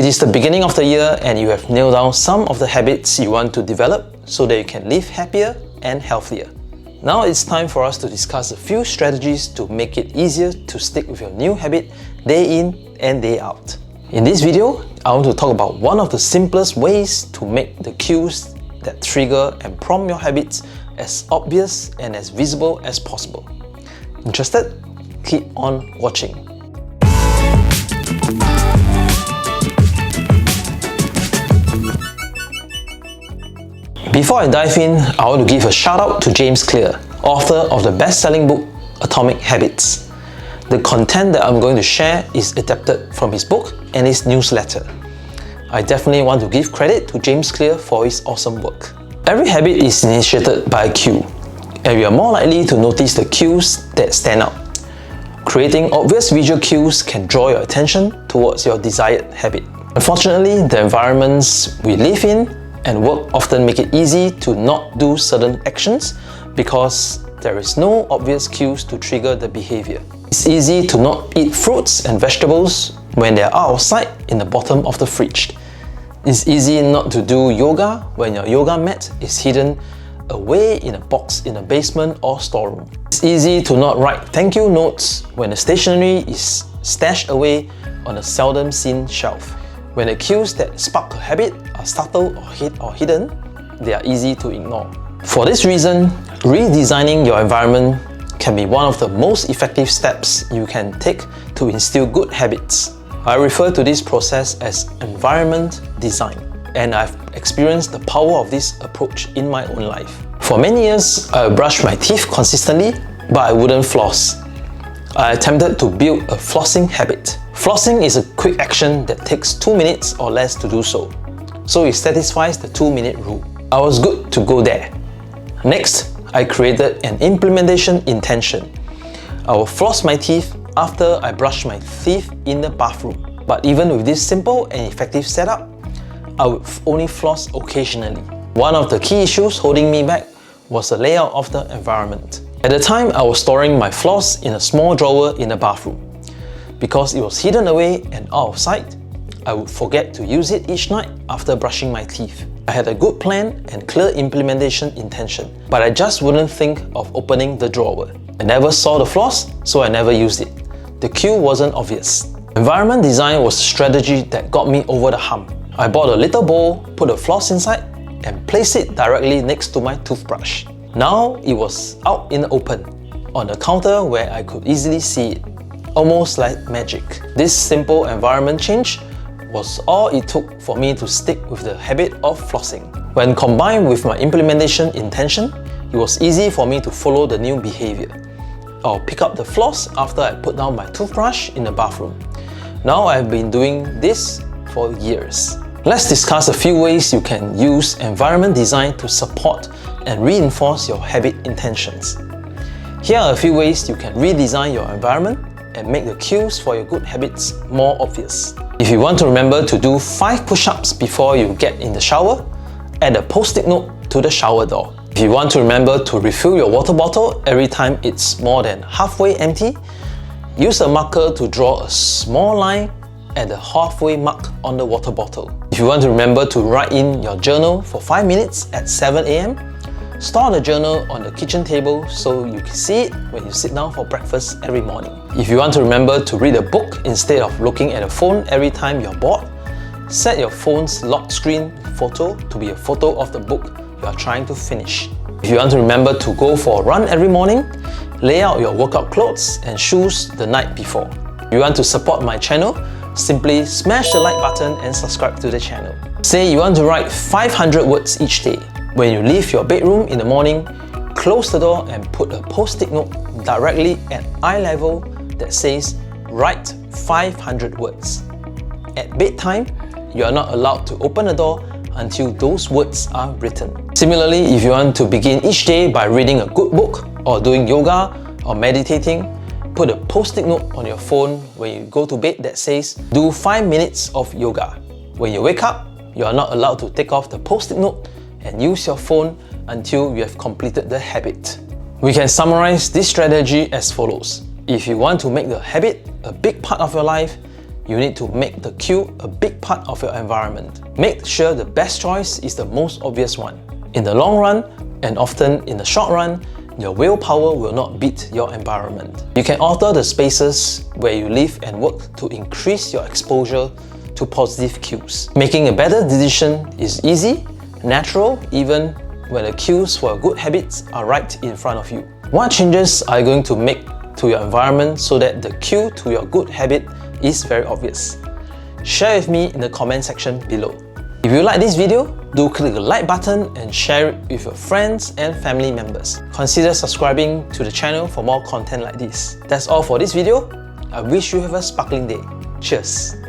is the beginning of the year and you have nailed down some of the habits you want to develop so that you can live happier and healthier. Now it's time for us to discuss a few strategies to make it easier to stick with your new habit day in and day out. In this video, I want to talk about one of the simplest ways to make the cues that trigger and prompt your habits as obvious and as visible as possible. Interested? Keep on watching. Before I dive in, I want to give a shout out to James Clear, author of the best-selling book Atomic Habits. The content that I'm going to share is adapted from his book and his newsletter. I definitely want to give credit to James Clear for his awesome work. Every habit is initiated by a cue, and we are more likely to notice the cues that stand out. Creating obvious visual cues can draw your attention towards your desired habit. Unfortunately, the environments we live in and work often make it easy to not do certain actions because there is no obvious cues to trigger the behavior. It's easy to not eat fruits and vegetables when they are out of sight in the bottom of the fridge. It's easy not to do yoga when your yoga mat is hidden away in a box in a basement or storeroom. It's easy to not write thank you notes when the stationery is stashed away on a seldom seen shelf. When the cues that spark a habit are subtle or hidden, they are easy to ignore. For this reason, redesigning your environment can be one of the most effective steps you can take to instill good habits. I refer to this process as environment design, and I've experienced the power of this approach in my own life. For many years, I brushed my teeth consistently, but I wouldn't floss. I attempted to build a flossing habit. Flossing is a quick action that takes 2 minutes or less to do so it satisfies the 2-minute rule. I was good to go there. Next, I created an implementation intention. I will floss my teeth after I brush my teeth in the bathroom. But even with this simple and effective setup, I would only floss occasionally. One of the key issues holding me back was the layout of the environment. At the time, I was storing my floss in a small drawer in the bathroom. Because it was hidden away and out of sight, I would forget to use it each night after brushing my teeth. I had a good plan and clear implementation intention, but I just wouldn't think of opening the drawer. I never saw the floss, so I never used it. The cue wasn't obvious. Environment design was a strategy that got me over the hump. I bought a little bowl, put a floss inside, and placed it directly next to my toothbrush. Now it was out in the open, on the counter where I could easily see it. Almost like magic. This simple environment change was all it took for me to stick with the habit of flossing. When combined with my implementation intention, it was easy for me to follow the new behavior. I'll pick up the floss after I put down my toothbrush in the bathroom. Now I've been doing this for years. Let's discuss a few ways you can use environment design to support and reinforce your habit intentions. Here are a few ways you can redesign your environment and make the cues for your good habits more obvious. If you want to remember to do 5 push-ups before you get in the shower, add a post-it note to the shower door. If you want to remember to refill your water bottle every time it's more than halfway empty, use a marker to draw a small line at the halfway mark on the water bottle. If you want to remember to write in your journal for 5 minutes at 7 AM, store the journal on the kitchen table so you can see it when you sit down for breakfast every morning. If you want to remember to read a book instead of looking at a phone every time you're bored, set your phone's lock screen photo to be a photo of the book you are trying to finish. If you want to remember to go for a run every morning, lay out your workout clothes and shoes the night before. If you want to support my channel, simply smash the like button and subscribe to the channel. Say you want to write 500 words each day. When you leave your bedroom in the morning, close the door and put a post-it note directly at eye level that says write 500 words. At bedtime, you are not allowed to open the door until those words are written. Similarly, if you want to begin each day by reading a good book or doing yoga or meditating, put a post-it note on your phone when you go to bed that says do 5 minutes of yoga. When you wake up, you are not allowed to take off the post-it note and use your phone until you have completed the habit. We can summarize this strategy as follows. If you want to make the habit a big part of your life, you need to make the queue a big part of your environment. Make sure the best choice is the most obvious one. In the long run, and often in the short run, your willpower will not beat your environment. You can alter the spaces where you live and work to increase your exposure to positive cues. Making a better decision is easy, natural, even when the cues for good habits are right in front of you. What changes are you going to make to your environment so that the cue to your good habit is very obvious? Share with me in the comment section below. If you like this video, do click the like button and share it with your friends and family members. Consider subscribing to the channel for more content like this. That's all for this video. I wish you have a sparkling day. Cheers!